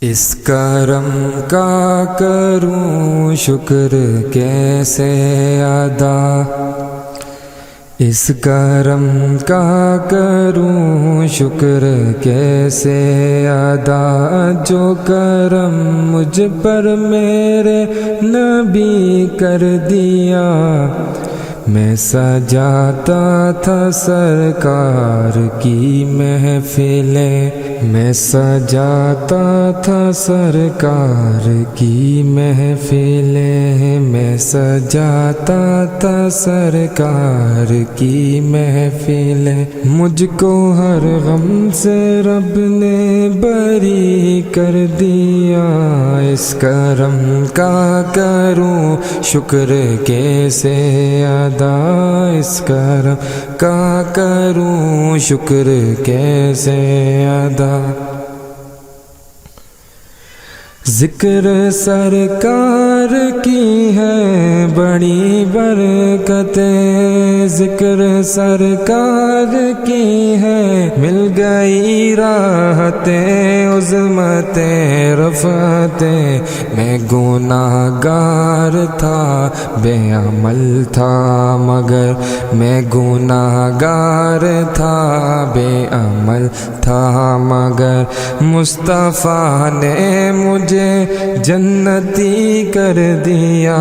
اس کرم کا کروں شکر کیسے ادا، اس کرم کا کروں شکر کیسے ادا، جو کرم مجھ پر میرے نبی کر دیا۔ میں سجاتا تھا سرکار کی محفلیں، میں سجاتا تھا سرکار کی محفلیں، میں سجاتا تھا سرکار کی محفلیں۔ مجھ کو ہر غم سے رب نے بری کر دیا، اس کرم کا کروں شکر کیسے ادا، اس کرم کا کروں شکر کیسے ادا۔ ذکر سرکار کی ہے بڑی برکتیں، ذکر سرکار کی ہے مل گئی راحتیں، عظمتیں رفعتیں۔ میں گناہ گار تھا بے عمل تھا مگر، میں گناہ گار تھا بے عمل تھا مگر، مصطفیٰ نے مجھے جنتی کر دیا۔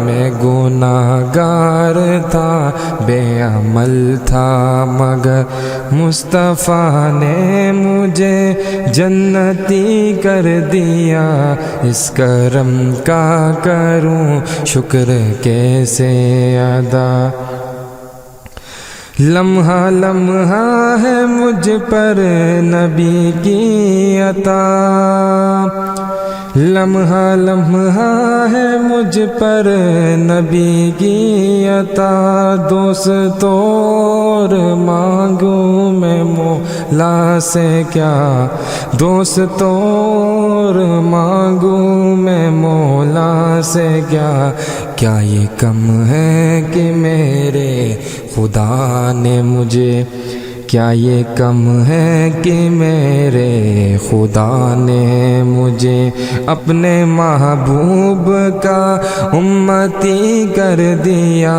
میں گناہ گار تھا بے عمل تھا مگر، مصطفیٰ نے مجھے جنتی کر دیا۔ اس کرم کا کروں شکر کیسے ادا۔ لمحہ لمحہ ہے مجھ پر نبی کی عطا، لمحہ لمحہ ہے مجھ پر نبی کی عطا۔ دوست اور مانگوں میں مولا سے کیا، دوست اور مانگوں میں مولا سے کیا۔ کیا یہ کم ہے کہ میرے خدا نے مجھے، کیا یہ کم ہے کہ میرے خدا نے مجھے اپنے محبوب کا امتی کر دیا۔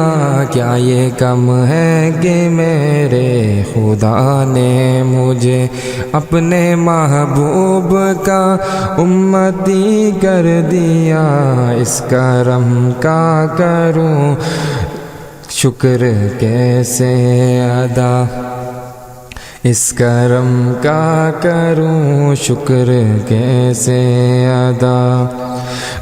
کیا یہ کم ہے کہ میرے خدا نے مجھے اپنے محبوب کا امتی کر دیا۔ اس کرم کا کروں شکر کیسے ادا، اس کرم کا کروں شکر کیسے ادا۔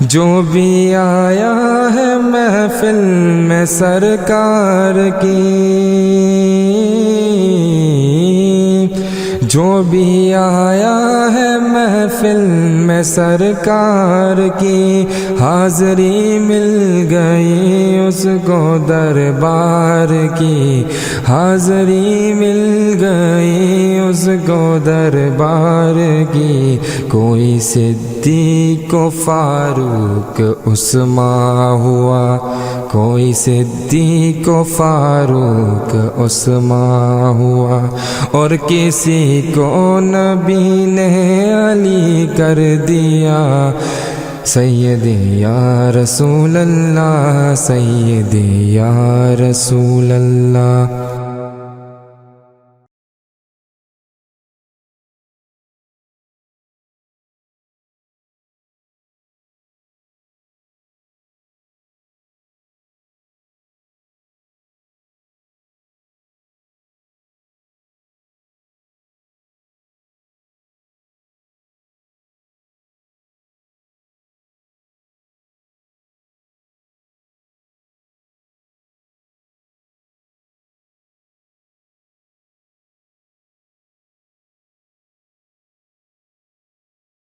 جو بھی آیا ہے محفل میں سرکار کی، جو بھی آیا ہے محفل میں سرکار کی، حاضری مل گئی اس کو دربار کی، حاضری مل گئی اس کو دربار کی۔ کوئی صدیق و فاروق عثمان ہوا، کوئی صدیق و فاروق عثمان ہوا، اور کسی کو نبی نے علی کر دیا۔ سیدی یا رسول اللہ، سیدی یا رسول اللہ۔